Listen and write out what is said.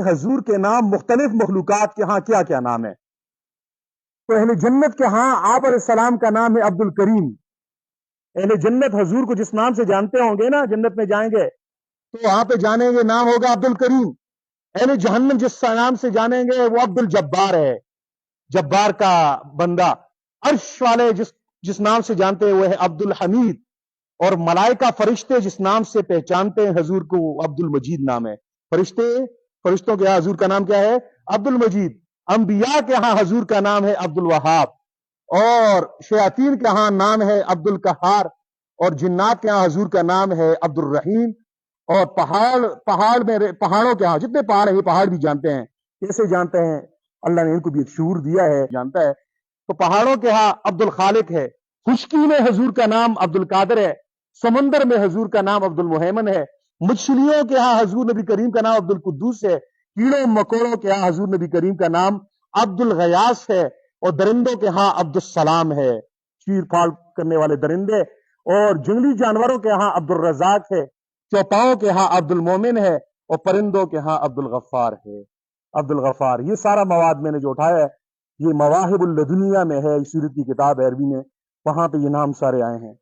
حضور کے نام مختلف مخلوقات کے ہاں کیا کیا نام ہے؟ تو اہل جنت کے ہاں آپ علیہ السلام کا نام ہے عبد الکریم. اہل جنت حضور کو جس نام سے جانتے ہوں گے نا، جنت میں جائیں گے تو وہاں پہ جانیں گے نام ہوگا عبد الکریم. اہل جہنم جس نام سے جانیں گے وہ عبد الجبار ہے، جبار کا بندہ. عرش والے جس نام سے جانتے ہیں وہ ہے عبد الحمید. اور ملائکہ فرشتے جس نام سے پہچانتے ہیں حضور کو وہ عبد المجید نام ہے. فرشتوں کے ہاں حضور کا نام کیا ہے؟ عبد المجید. انبیاء کے ہاں حضور کا نام ہے عبد الوہاب. اور شیاطین کے ہاں نام ہے عبد القہار. اور جنات کے ہاں حضور کا نام ہے عبد الرحیم. اور پہاڑوں کے ہاں جتنے پہاڑ ہیں یہ پہاڑ بھی جانتے ہیں. کیسے جانتے ہیں؟ اللہ نے ان کو بھی ایک شعور دیا ہے، جانتا ہے. تو پہاڑوں کے ہاں عبد الخالق ہے. خشکی میں حضور کا نام عبد القادر ہے. سمندر میں حضور کا نام عبد المحیمن ہے. مچھلیوں کے ہاں حضور نبی کریم کا نام عبد القدوس ہے. کیڑوں مکوڑوں کے ہاں حضور نبی کریم کا نام عبد الغیاث ہے. اور درندوں کے ہاں عبد السلام ہے، چیر پھاڑ کرنے والے درندے. اور جنگلی جانوروں کے ہاں عبد الرزاق ہے. چوپاؤں کے ہاں عبد المومن ہے. اور پرندوں کے ہاں عبد الغفار ہے. عبد الغفار. یہ سارا مواد میں نے جو اٹھایا ہے یہ مواہب اللدنیہ میں ہے، سیرت کی کتاب ہے عربی میں، وہاں پہ یہ نام سارے آئے ہیں.